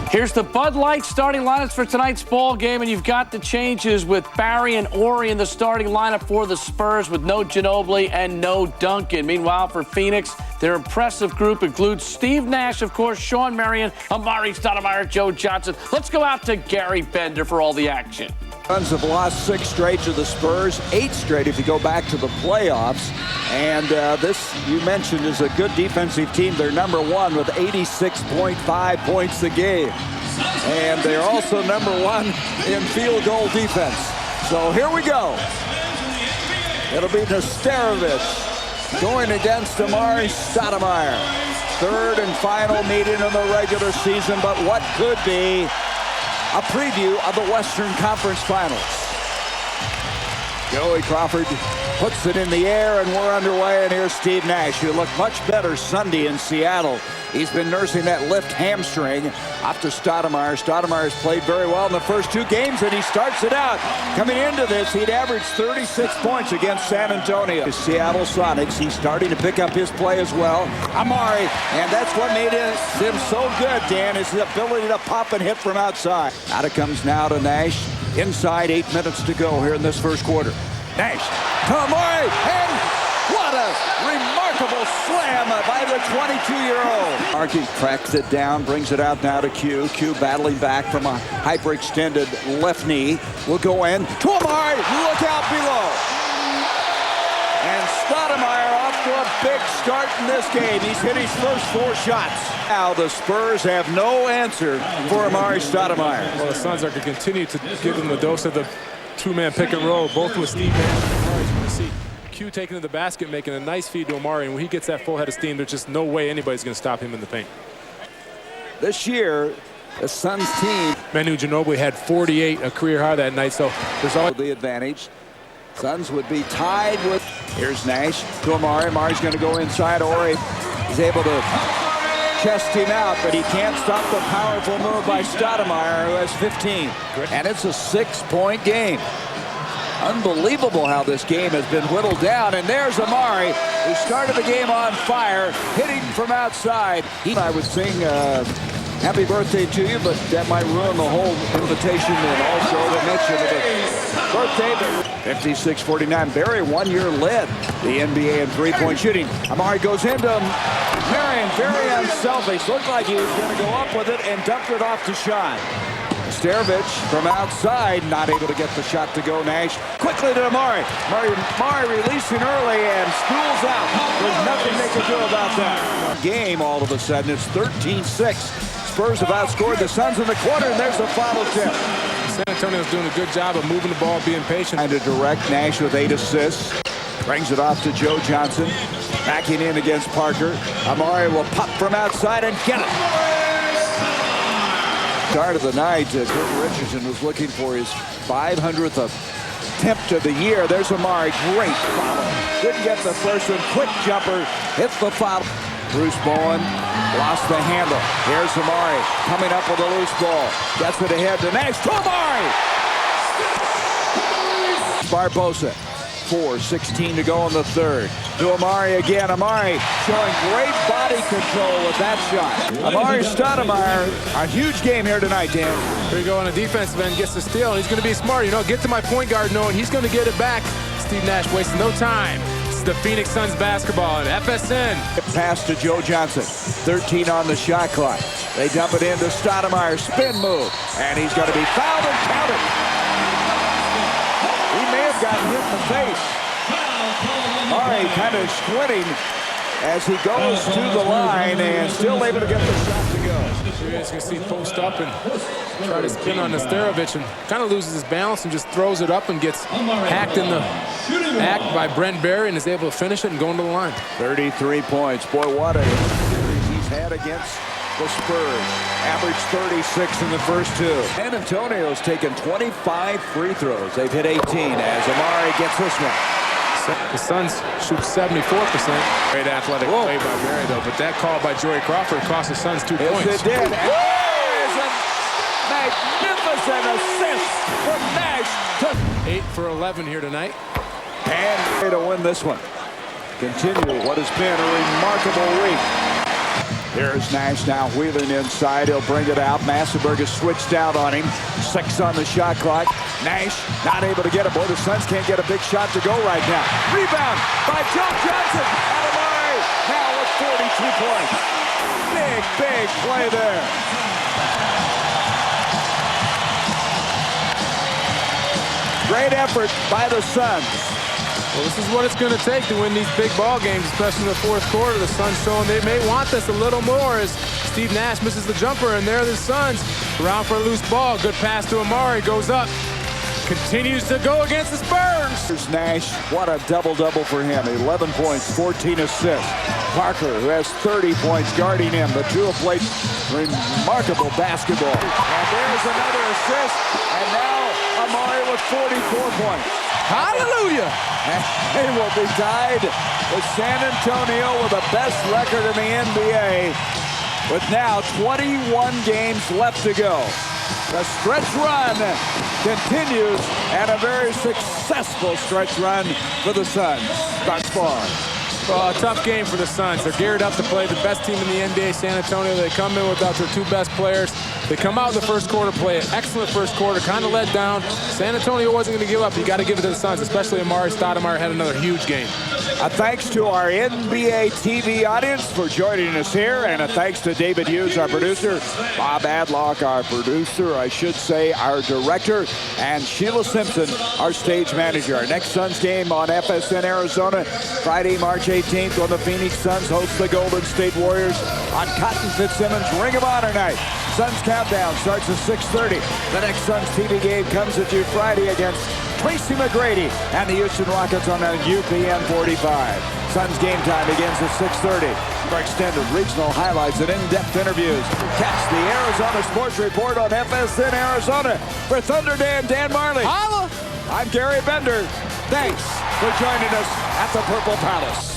Here's the Bud Light starting lineups for tonight's ball game, and you've got the changes with Barry and Ori in the starting lineup for the Spurs with no Ginobili and no Duncan. Meanwhile, for Phoenix, their impressive group includes Steve Nash, of course, Shawn Marion, Amare Stoudemire, Joe Johnson. Let's go out to Gary Bender for all the action. Suns have lost 6 straight to the Spurs, 8 straight if you go back to the playoffs. And this, you mentioned, is a good defensive team. They're number 1 with 86.5 points a game. And they're also number 1 in field goal defense. So here we go. It'll be Nesterovic going against Amare Stoudemire. 3rd and final meeting of the regular season, but what could be a preview of the Western Conference Finals. Joey Crawford puts it in the air, and we're underway. And here's Steve Nash, who looked much better Sunday in Seattle. He's been nursing that left hamstring. Off to Stoudemire. Stoudemire's played very well in the first 2 games, and he starts it out. Coming into this, he'd averaged 36 points against San Antonio. The Seattle Sonics, he's starting to pick up his play as well. Amare, and that's what made him so good, Dan, is his ability to pop and hit from outside. Out it comes now to Nash. Inside, 8 minutes to go here in this first quarter. Nash to Amare, and what a remarkable slam by the 22-year-old. Markey cracks it down, brings it out now to Q. Q battling back from a hyperextended left knee. Will go in to Amare, look out below. And Stoudemire off to a big start in this game. He's hit his first 4 shots. Now the Spurs have no answer for Amare Stoudemire. Well, the Suns are going to continue to give him the dose of the 2-man pick and roll, both with Steve Nash and Amare. You're going to see Q taking to the basket, making a nice feed to Amare, and when he gets that full head of steam, there's just no way anybody's going to stop him in the paint. This year, the Suns team, Manu Ginobili had 48, a career high that night, so there's always the advantage. Suns would be tied with. Here's Nash to Amare. Amare's going to go inside. Ori is able to chest him out, but he can't stop the powerful move by Stoudemire, who has 15. And it's a 6-point game. Unbelievable how this game has been whittled down. And there's Amare, who started the game on fire, hitting from outside. I would sing happy birthday to you, but that might ruin the whole invitation and also the mention of the birthday. 56-49. Barry 1 year led the NBA in 3-point shooting. Amare goes into Marion, very unselfish. Looked like he was going to go up with it and dumped it off to Shawn. Nesterovic from outside, not able to get the shot to go. Nash quickly to Amare. Amare releasing early and schools out. There's nothing they can do about that. Game all of a sudden, it's 13-6. Spurs have outscored the Suns in the quarter, and there's a foul tip. San Antonio's doing a good job of moving the ball, being patient. Trying to direct. Nash with 8 assists. Brings it off to Joe Johnson. Backing in against Parker. Amare will pop from outside and get it. Start of the night, Kurt Richardson was looking for his 500th attempt of the year. There's Amare, great follow. Didn't get the first one, quick jumper, hits the foul. Bruce Bowen lost the handle. Here's Amare coming up with a loose ball. Gets it ahead to Nash, to Amare! Barbosa. 4:16 to go in the 3rd. To Amare again. Amare showing great body control with that shot. Amare Stoudemire, a huge game here tonight, Dan. Here you go on the defensive end, gets the steal, and he's going to be smart. You know, get to my point guard knowing he's going to get it back. Steve Nash wasting no time. It's the Phoenix Suns basketball at FSN. Pass to Joe Johnson. 13 on the shot clock. They dump it into Stoudemire. Spin move. And he's going to be fouled and counted. Got hit in the face. Amare kind of squinting as he goes to the line and still able to get the shot to go. You guys can see post up and try to spin on Nesterovic and kind of loses his balance and just throws it up and gets hacked in the act by Brent Barry and is able to finish it and go into the line. 33 points. Boy, what a series he's had against the Spurs. Averaged 36 in the first 2. San Antonio's taken 25 free throws. They've hit 18 as Amare gets this one. The Suns shoot 74%. Great athletic play by Barry, though, but that call by Joey Crawford cost the Suns 2 points. Yes, it did. And there's a magnificent assist from Nash. 8 for 11 here tonight. And to win this one. Continue what has been a remarkable week. Here's Nash now wheeling inside. He'll bring it out. Massenberg has switched out on him. 6 on the shot clock. Nash not able to get it. Boy, the Suns can't get a big shot to go right now. Rebound by Joe Johnson. And Amare now with 42 points. Big play there. Great effort by the Suns. Well, this is what it's going to take to win these big ball games, especially in the fourth quarter. The Suns showing they may want this a little more as Steve Nash misses the jumper, and there are the Suns around for a loose ball. Good pass to Amare, goes up, continues to go against the Spurs. Here's Nash. What a double-double for him. 11 points, 14 assists. Parker, who has 30 points, guarding him. The two have played remarkable basketball. And there's another assist, and now Amare with 44 points. Hallelujah! And they will be tied with San Antonio with the best record in the NBA with now 21 games left to go. The stretch run continues, and a very successful stretch run for the Suns thus far. Well, a tough game for the Suns. They're geared up to play the best team in the NBA, San Antonio. They come in without their two best players. They come out in the first quarter, play an excellent first quarter, kind of let down. San Antonio wasn't going to give up. You got to give it to the Suns, especially Amare Stoudemire had another huge game. Thanks to our NBA TV audience for joining us here, and a thanks to David Hughes, our producer, Bob Adlock, our producer, I should say, our director, and Sheila Simpson, our stage manager. Our next Suns game on FSN Arizona, Friday, March 18th, when the Phoenix Suns host the Golden State Warriors on Cotton Fitzsimmons Ring of Honor night. Suns Countdown starts at 6:30. The next Suns TV game comes at you Friday against Tracy McGrady and the Houston Rockets on UPN 45. Suns game time begins at 6:30. For extended regional highlights and in-depth interviews, catch the Arizona Sports Report on FSN Arizona. For Thunder Dan Marley. Holla! I'm Gary Bender. Thanks for joining us at the Purple Palace.